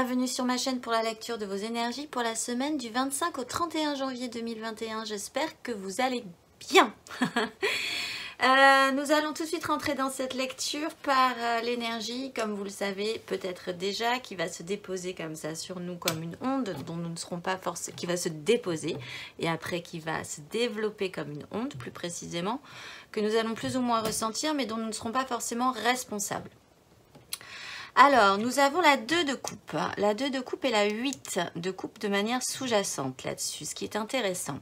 bienvenue sur ma chaîne pour la lecture de vos énergies pour la semaine du 25 au 31 janvier 2021. J'espère que vous allez bien. Nous allons tout de suite rentrer dans cette lecture par l'énergie, comme vous le savez peut-être déjà, qui va se déposer comme ça sur nous comme une onde dont nous ne serons pas forcément, qui va se déposer et après qui va se développer comme une onde plus précisément, que nous allons plus ou moins ressentir mais dont nous ne serons pas forcément responsables. Alors, nous avons la 2 de coupe. La 2 de coupe et la 8 de coupe de manière sous-jacente là-dessus, ce qui est intéressant.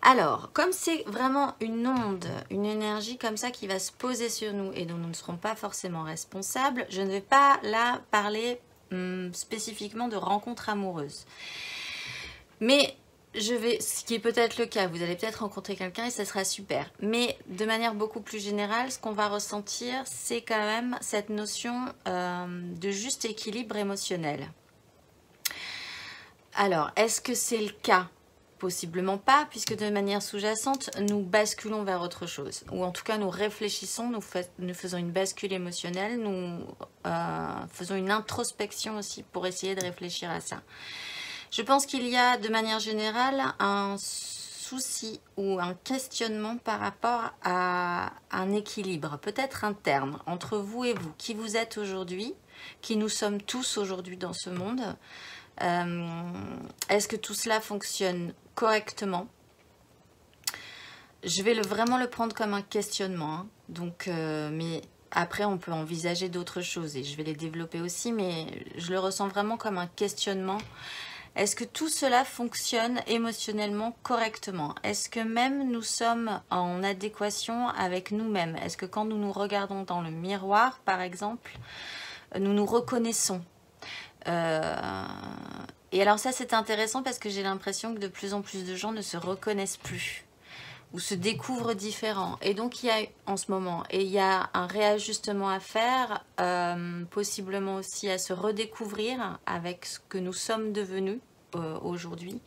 Alors, comme c'est vraiment une onde, une énergie comme ça qui va se poser sur nous et dont nous ne serons pas forcément responsables, je ne vais pas là parler spécifiquement de rencontres amoureuses. Mais ce qui est peut-être le cas, vous allez peut-être rencontrer quelqu'un et ça sera super. Mais de manière beaucoup plus générale, ce qu'on va ressentir, c'est quand même cette notion de juste équilibre émotionnel. Alors, est-ce que c'est le cas? Possiblement pas, puisque de manière sous-jacente, nous basculons vers autre chose. Ou en tout cas, nous réfléchissons, nous faisons une bascule émotionnelle, nous faisons une introspection aussi pour essayer de réfléchir à ça. Je pense qu'il y a de manière générale un souci ou un questionnement par rapport à un équilibre, peut-être interne, entre vous et vous, qui vous êtes aujourd'hui, qui nous sommes tous aujourd'hui dans ce monde. Est-ce que tout cela fonctionne correctement? Je vais vraiment le prendre comme un questionnement, hein. Donc, mais après on peut envisager d'autres choses et je vais les développer aussi, mais je le ressens vraiment comme un questionnement. Est-ce que tout cela fonctionne émotionnellement correctement? Est-ce que même nous sommes en adéquation avec nous-mêmes? Est-ce que quand nous nous regardons dans le miroir, par exemple, nous nous reconnaissons? Et alors ça, c'est intéressant parce que j'ai l'impression que de plus en plus de gens ne se reconnaissent plus ou se découvrent différents. Et donc, il y a en ce moment, et il y a un réajustement à faire, possiblement aussi à se redécouvrir avec ce que nous sommes devenus aujourd'hui.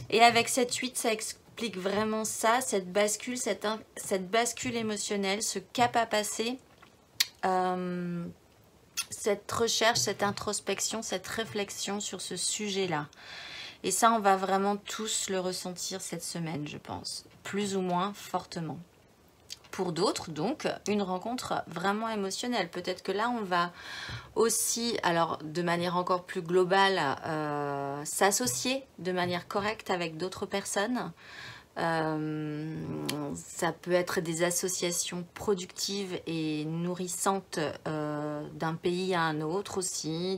Et avec cette 8, ça explique vraiment ça, cette bascule, cette bascule émotionnelle, ce cap à passer, cette recherche, cette introspection, cette réflexion sur ce sujet-là. Et ça, on va vraiment tous le ressentir cette semaine, je pense, plus ou moins fortement. Pour d'autres, donc, une rencontre vraiment émotionnelle. Peut-être que là, on va aussi, alors de manière encore plus globale, s'associer de manière correcte avec d'autres personnes. Ça peut être des associations productives et nourrissantes d'un pays à un autre aussi,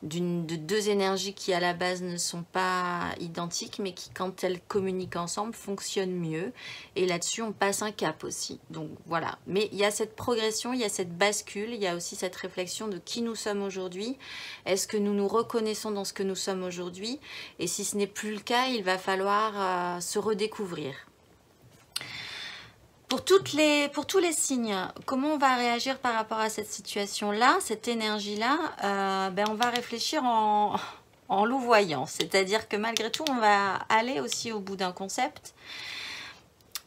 de deux énergies qui à la base ne sont pas identiques mais qui quand elles communiquent ensemble fonctionnent mieux, et là-dessus on passe un cap aussi. Donc voilà, mais il y a cette progression, il y a cette bascule, il y a aussi cette réflexion de qui nous sommes aujourd'hui. Est-ce que nous nous reconnaissons dans ce que nous sommes aujourd'hui? Et si ce n'est plus le cas, il va falloir se redécouvrir. Pour tous les signes, comment on va réagir par rapport à cette situation-là, cette énergie-là? On va réfléchir en louvoyant, c'est-à-dire que malgré tout, on va aller aussi au bout d'un concept.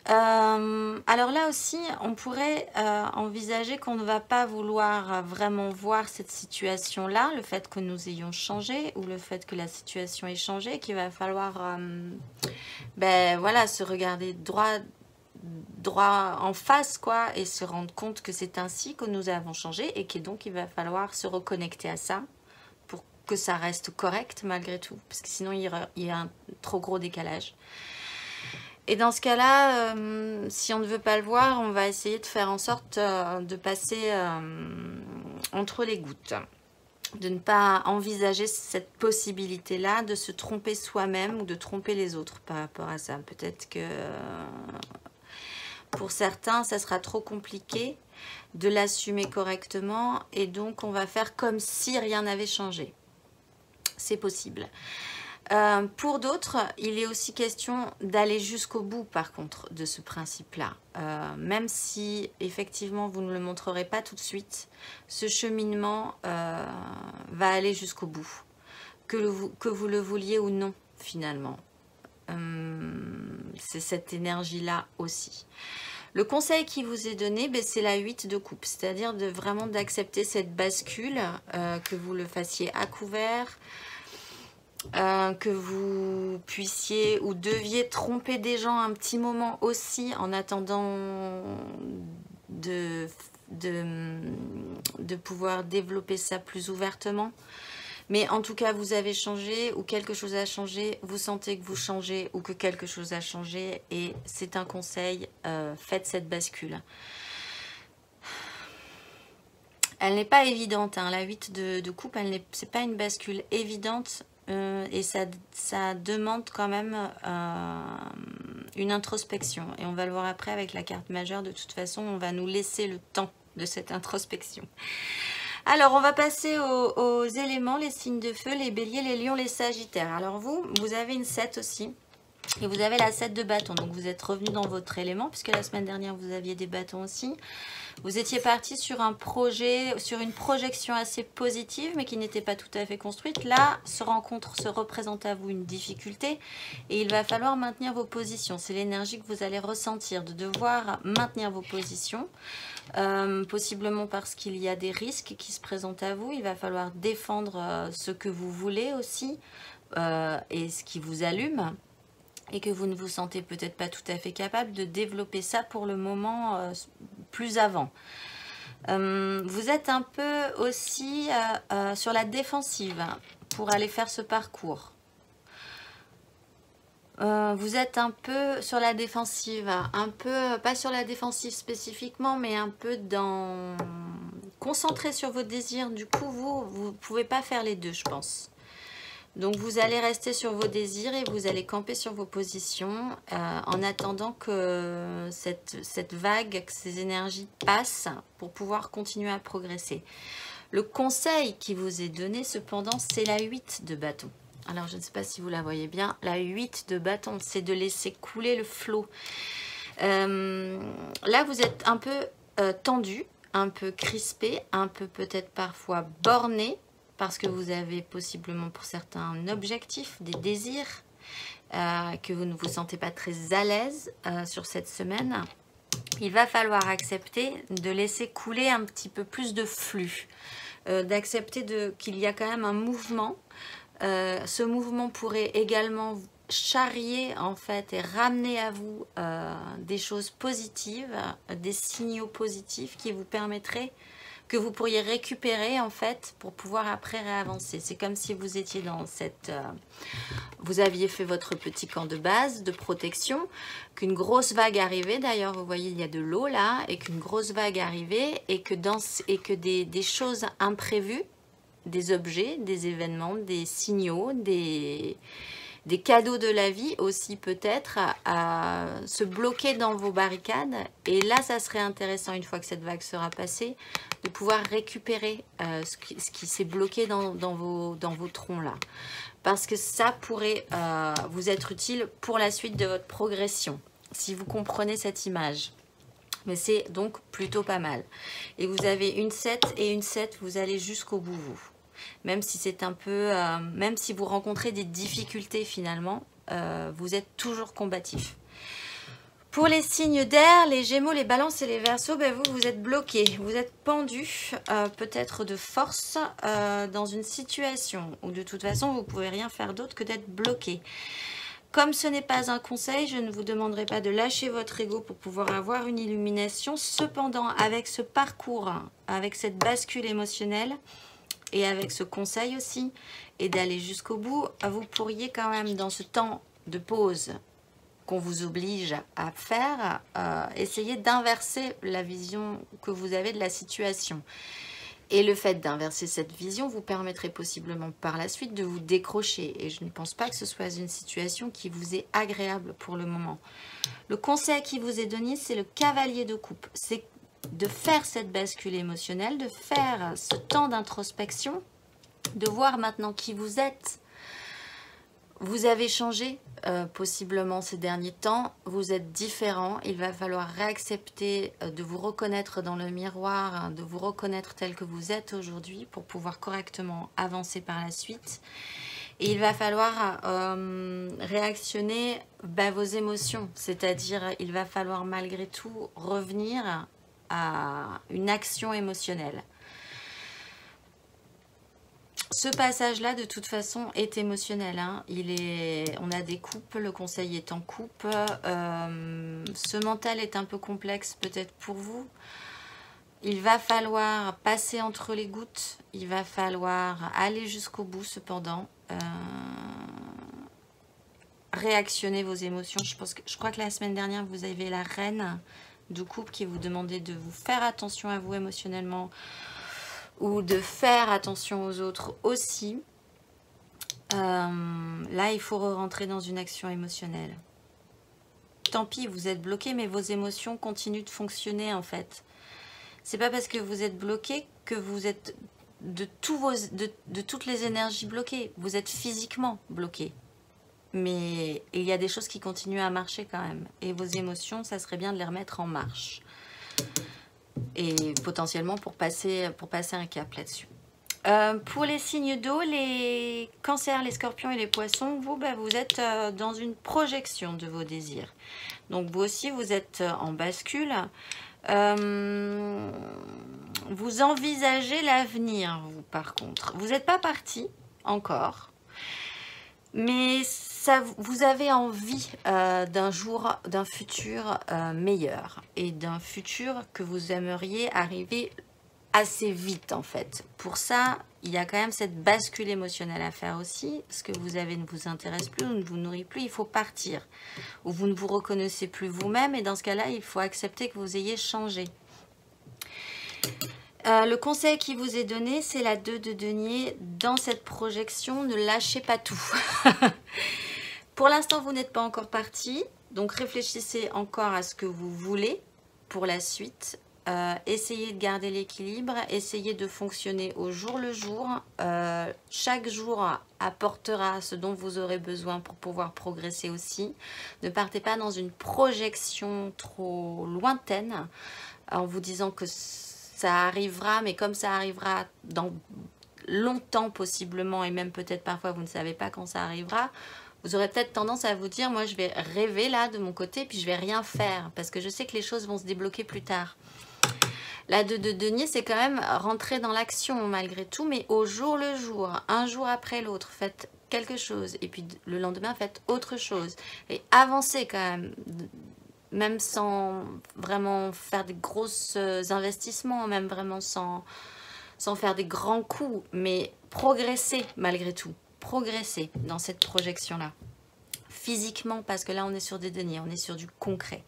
Alors là aussi, on pourrait envisager qu'on ne va pas vouloir vraiment voir cette situation-là, le fait que nous ayons changé ou le fait que la situation ait changé, qu'il va falloir voilà, se regarder droit en face quoi, et se rendre compte que c'est ainsi que nous avons changé et que donc il va falloir se reconnecter à ça pour que ça reste correct malgré tout, parce que sinon il y a un trop gros décalage. Et dans ce cas-là, si on ne veut pas le voir, on va essayer de faire en sorte de passer entre les gouttes, de ne pas envisager cette possibilité-là de se tromper soi-même ou de tromper les autres par rapport à ça. Peut-être que pour certains, ça sera trop compliqué de l'assumer correctement et donc on va faire comme si rien n'avait changé. C'est possible. Pour d'autres, il est aussi question d'aller jusqu'au bout par contre de ce principe-là. Même si effectivement vous ne le montrerez pas tout de suite, ce cheminement va aller jusqu'au bout. Que vous le vouliez ou non finalement. C'est cette énergie-là aussi. Le conseil qui vous est donné, ben, c'est la 8 de coupe, c'est-à-dire de vraiment d'accepter cette bascule, que vous le fassiez à couvert, que vous puissiez ou deviez tromper des gens un petit moment aussi en attendant de pouvoir développer ça plus ouvertement. Mais en tout cas, vous avez changé ou quelque chose a changé, vous sentez que vous changez ou que quelque chose a changé et c'est un conseil, faites cette bascule. Elle n'est pas évidente, hein, la 8 de coupe, c'est pas une bascule évidente et ça demande quand même une introspection. Et on va le voir après avec la carte majeure, de toute façon, on va nous laisser le temps de cette introspection. Alors, on va passer aux éléments, les signes de feu, les béliers, les lions, les sagittaires. Alors vous avez une 7 aussi. Et vous avez la 7 de bâton. Donc, vous êtes revenu dans votre élément, puisque la semaine dernière, vous aviez des bâtons aussi. Vous étiez parti sur un projet, sur une projection assez positive, mais qui n'était pas tout à fait construite. Là, se représente à vous une difficulté. Et il va falloir maintenir vos positions. C'est l'énergie que vous allez ressentir, de devoir maintenir vos positions. Possiblement parce qu'il y a des risques qui se présentent à vous. Il va falloir défendre ce que vous voulez aussi et ce qui vous allume et que vous ne vous sentez peut-être pas tout à fait capable de développer ça pour le moment plus avant. Vous êtes un peu aussi sur la défensive pour aller faire ce parcours. Vous êtes un peu sur la défensive, un peu, pas sur la défensive spécifiquement, mais un peu concentré sur vos désirs. Du coup, vous ne pouvez pas faire les deux, je pense. Donc, vous allez rester sur vos désirs et vous allez camper sur vos positions en attendant que cette vague, que ces énergies passent pour pouvoir continuer à progresser. Le conseil qui vous est donné, cependant, c'est la 8 de bâton. Alors, je ne sais pas si vous la voyez bien. La 8 de bâton, c'est de laisser couler le flot. Là, vous êtes un peu tendu, un peu crispé, un peu peut-être parfois borné, parce que vous avez possiblement pour certains un objectif, des désirs, que vous ne vous sentez pas très à l'aise sur cette semaine. Il va falloir accepter de laisser couler un petit peu plus de flux, d'accepter qu'il y a quand même un mouvement. Ce mouvement pourrait également charrier en fait et ramener à vous des choses positives, des signaux positifs qui vous permettraient, que vous pourriez récupérer en fait pour pouvoir après réavancer. C'est comme si vous étiez dans cette... vous aviez fait votre petit camp de base, de protection, qu'une grosse vague arrivait. D'ailleurs, vous voyez, il y a de l'eau là, et qu'une grosse vague arrivait et que des choses imprévues, des objets, des événements, des signaux, des cadeaux de la vie aussi peut-être à se bloquer dans vos barricades. Et là, ça serait intéressant, une fois que cette vague sera passée, de pouvoir récupérer ce qui s'est bloqué dans vos troncs là. Parce que ça pourrait vous être utile pour la suite de votre progression, si vous comprenez cette image. Mais c'est donc plutôt pas mal. Et vous avez une 7 et une 7, vous allez jusqu'au bout, vous. Même si c'est un peu... même si vous rencontrez des difficultés finalement, vous êtes toujours combatif. Pour les signes d'air, les Gémeaux, les Balances et les Verseaux, ben vous êtes bloqués. Vous êtes pendus, peut-être de force, dans une situation où de toute façon, vous ne pouvez rien faire d'autre que d'être bloqué. Comme ce n'est pas un conseil, je ne vous demanderai pas de lâcher votre ego pour pouvoir avoir une illumination. Cependant, avec ce parcours, avec cette bascule émotionnelle, et avec ce conseil aussi, et d'aller jusqu'au bout, vous pourriez quand même, dans ce temps de pause qu'on vous oblige à faire, essayer d'inverser la vision que vous avez de la situation. Et le fait d'inverser cette vision vous permettrait possiblement par la suite de vous décrocher. Et je ne pense pas que ce soit une situation qui vous est agréable pour le moment. Le conseil qui vous est donné, c'est le cavalier de coupe. C'est de faire cette bascule émotionnelle, de faire ce temps d'introspection, de voir maintenant qui vous êtes. Vous avez changé possiblement ces derniers temps, vous êtes différent, il va falloir réaccepter de vous reconnaître dans le miroir, de vous reconnaître tel que vous êtes aujourd'hui pour pouvoir correctement avancer par la suite. Et il va falloir réactionner vos émotions. C'est-à-dire, il va falloir malgré tout revenir à une action émotionnelle. Ce passage-là, de toute façon, est émotionnel. Hein. On a des coupes, le conseil est en coupe. Ce mental est un peu complexe peut-être pour vous. Il va falloir passer entre les gouttes. Il va falloir aller jusqu'au bout cependant. Réactionner vos émotions. Je crois que la semaine dernière, vous avez la reine de coupe qui vous demandait de vous faire attention à vous émotionnellement ou de faire attention aux autres aussi. Là, il faut rentrer dans une action émotionnelle. Tant pis, vous êtes bloqué, mais vos émotions continuent de fonctionner en fait. C'est pas parce que vous êtes bloqué que vous êtes de toutes les énergies bloquées. Vous êtes physiquement bloqué. Mais il y a des choses qui continuent à marcher quand même. Et vos émotions, ça serait bien de les remettre en marche. Et potentiellement pour passer un cap là-dessus. Pour les signes d'eau, les cancers, les scorpions et les poissons, vous êtes dans une projection de vos désirs. Donc vous aussi, vous êtes en bascule. Vous envisagez l'avenir, vous, par contre. Vous n'êtes pas parti encore. Mais ça, vous avez envie d'un futur meilleur et d'un futur que vous aimeriez arriver assez vite en fait. Pour ça, il y a quand même cette bascule émotionnelle à faire aussi. Ce que vous avez ne vous intéresse plus ou ne vous nourrit plus, il faut partir. Ou vous ne vous reconnaissez plus vous-même et dans ce cas-là, il faut accepter que vous ayez changé. Le conseil qui vous est donné, c'est la 2 de denier. Dans cette projection, ne lâchez pas tout. Pour l'instant, vous n'êtes pas encore parti. Donc, réfléchissez encore à ce que vous voulez pour la suite. Essayez de garder l'équilibre. Essayez de fonctionner au jour le jour. Chaque jour apportera ce dont vous aurez besoin pour pouvoir progresser aussi. Ne partez pas dans une projection trop lointaine en vous disant que ça arrivera, mais comme ça arrivera dans longtemps possiblement, et même peut-être parfois vous ne savez pas quand ça arrivera, vous aurez peut-être tendance à vous dire, moi je vais rêver là de mon côté, puis je vais rien faire, parce que je sais que les choses vont se débloquer plus tard. La 2 de denier, c'est quand même rentrer dans l'action malgré tout, mais au jour le jour, un jour après l'autre, faites quelque chose, et puis le lendemain, faites autre chose, et avancez quand même sans vraiment faire des grosses investissements, même vraiment sans faire des grands coups, mais progresser malgré tout, progresser dans cette projection-là. Physiquement, parce que là on est sur des deniers, on est sur du concret.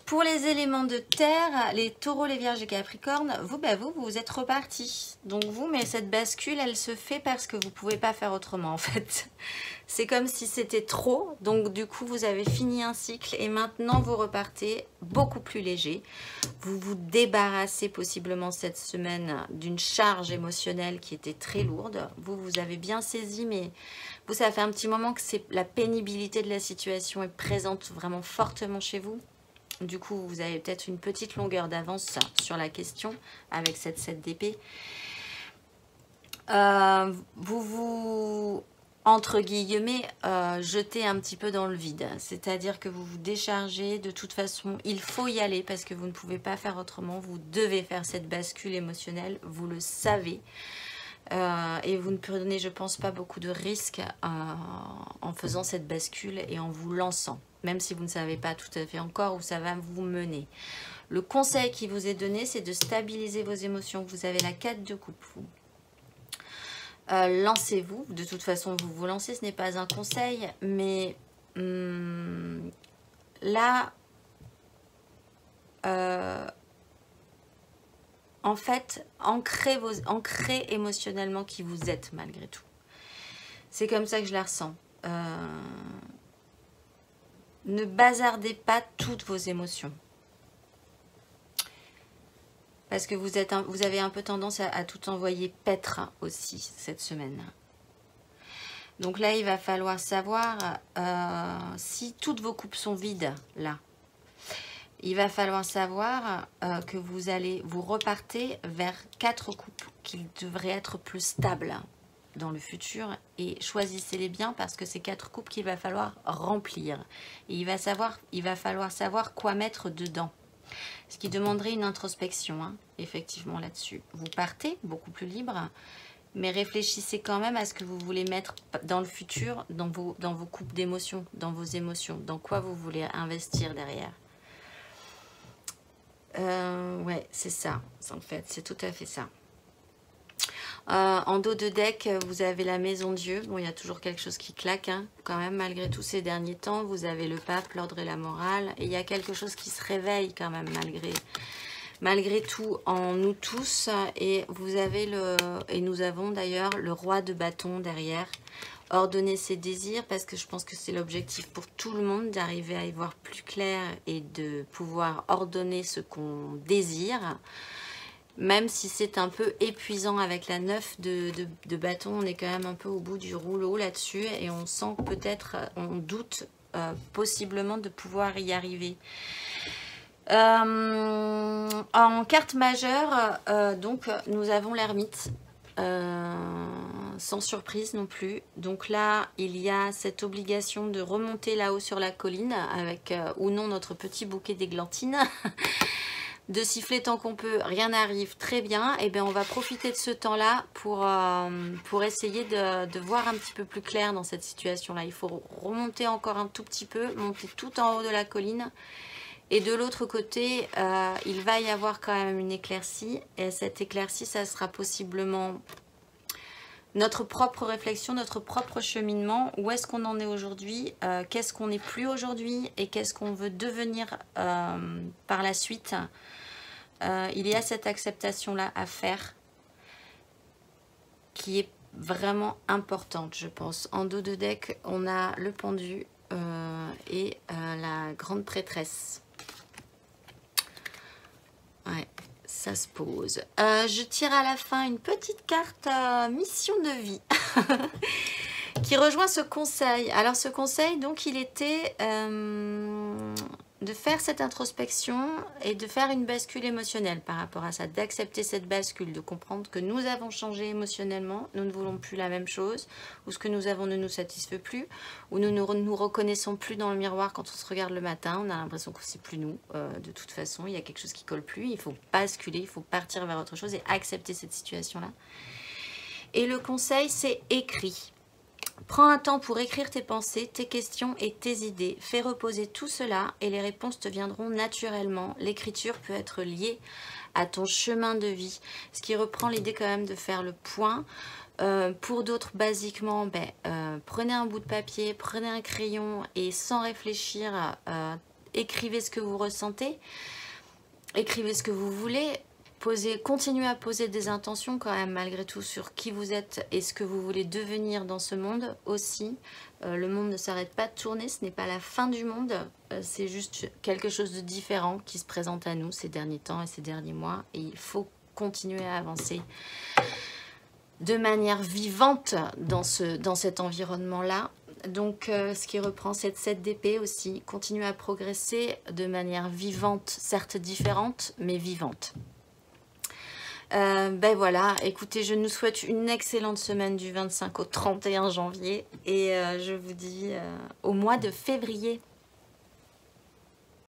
Pour les éléments de terre, les taureaux, les vierges et capricornes, vous êtes repartis. Donc vous, mais cette bascule, elle se fait parce que vous ne pouvez pas faire autrement en fait. C'est comme si c'était trop, donc du coup vous avez fini un cycle et maintenant vous repartez beaucoup plus léger. Vous vous débarrassez possiblement cette semaine d'une charge émotionnelle qui était très lourde. Vous avez bien saisi, mais vous, ça fait un petit moment que la pénibilité de la situation est présente vraiment fortement chez vous. Du coup, vous avez peut-être une petite longueur d'avance sur la question avec cette 7 d'épée. Vous entre guillemets, jetez un petit peu dans le vide. C'est-à-dire que vous vous déchargez. De toute façon, il faut y aller parce que vous ne pouvez pas faire autrement. Vous devez faire cette bascule émotionnelle. Vous le savez. Et vous ne prenez, je pense, pas beaucoup de risques en faisant cette bascule et en vous lançant. Même si vous ne savez pas tout à fait encore où ça va vous mener. Le conseil qui vous est donné, c'est de stabiliser vos émotions. Vous avez la 4 de coupe. Lancez-vous. De toute façon, vous vous lancez. Ce n'est pas un conseil. Mais là, en fait, ancrez émotionnellement qui vous êtes malgré tout. C'est comme ça que je la ressens. Ne bazardez pas toutes vos émotions. Parce que vous avez un peu tendance à tout envoyer paître aussi cette semaine. Donc là, il va falloir savoir si toutes vos coupes sont vides, là. Il va falloir savoir que vous repartez vers 4 coupes qui devraient être plus stables. dans le futur et choisissez-les bien parce que c'est 4 coupes qu'il va falloir remplir. Et il va falloir savoir quoi mettre dedans. Ce qui demanderait une introspection, hein, effectivement, là-dessus. Vous partez beaucoup plus libre, mais réfléchissez quand même à ce que vous voulez mettre dans le futur, dans vos coupes d'émotions, dans vos émotions, dans quoi vous voulez investir derrière. Ouais, c'est ça, en fait, c'est tout à fait ça. En dos de deck, vous avez la maison Dieu. Bon, il y a toujours quelque chose qui claque, hein, quand même, malgré tous ces derniers temps. Vous avez le pape, l'ordre et la morale. Et il y a quelque chose qui se réveille quand même, malgré tout, en nous tous. Et vous avez et nous avons d'ailleurs le roi de bâton derrière. Ordonner ses désirs, parce que je pense que c'est l'objectif pour tout le monde, d'arriver à y voir plus clair et de pouvoir ordonner ce qu'on désire. Même si c'est un peu épuisant avec la 9 de bâton, on est quand même un peu au bout du rouleau là-dessus et on sent que peut-être, on doute possiblement de pouvoir y arriver. En carte majeure, donc nous avons l'ermite, sans surprise non plus. Donc là, il y a cette obligation de remonter là-haut sur la colline avec ou non notre petit bouquet d'églantines. De siffler tant qu'on peut, rien n'arrive, très bien. Et bien on va profiter de ce temps-là pour essayer de voir un petit peu plus clair dans cette situation-là. Il faut remonter encore un tout petit peu, monter tout en haut de la colline. Et de l'autre côté, il va y avoir quand même une éclaircie. Et cette éclaircie, ça sera possiblement notre propre réflexion, notre propre cheminement. Où est-ce qu'on en est aujourd'hui, qu'est-ce qu'on n'est plus aujourd'hui et qu'est-ce qu'on veut devenir par la suite. Il y a cette acceptation-là à faire qui est vraiment importante, je pense. En dos de deck, on a le pendu et la grande prêtresse. Ouais, ça se pose. Je tire à la fin une petite carte mission de vie qui rejoint ce conseil. Alors ce conseil, donc, il était de faire cette introspection et de faire une bascule émotionnelle par rapport à ça, d'accepter cette bascule, de comprendre que nous avons changé émotionnellement, nous ne voulons plus la même chose, ou ce que nous avons ne nous satisfait plus, ou nous ne nous reconnaissons plus dans le miroir quand on se regarde le matin, on a l'impression que c'est plus nous, de toute façon, il y a quelque chose qui colle plus, il faut basculer, il faut partir vers autre chose et accepter cette situation-là. Et le conseil, c'est écrit. Prends un temps pour écrire tes pensées, tes questions et tes idées. Fais reposer tout cela et les réponses te viendront naturellement. L'écriture peut être liée à ton chemin de vie. Ce qui reprend l'idée quand même de faire le point. Pour d'autres, basiquement, prenez un bout de papier, prenez un crayon et sans réfléchir, écrivez ce que vous ressentez. Écrivez ce que vous voulez. Continuez à poser des intentions quand même malgré tout sur qui vous êtes et ce que vous voulez devenir dans ce monde aussi. Le monde ne s'arrête pas de tourner, ce n'est pas la fin du monde, c'est juste quelque chose de différent qui se présente à nous ces derniers temps et ces derniers mois. Et il faut continuer à avancer de manière vivante dans cet environnement-là. Donc ce qui reprend cette 7 d'épée aussi, continuer à progresser de manière vivante, certes différente, mais vivante. Voilà, écoutez, je nous souhaite une excellente semaine du 25 au 31 janvier et je vous dis au mois de février.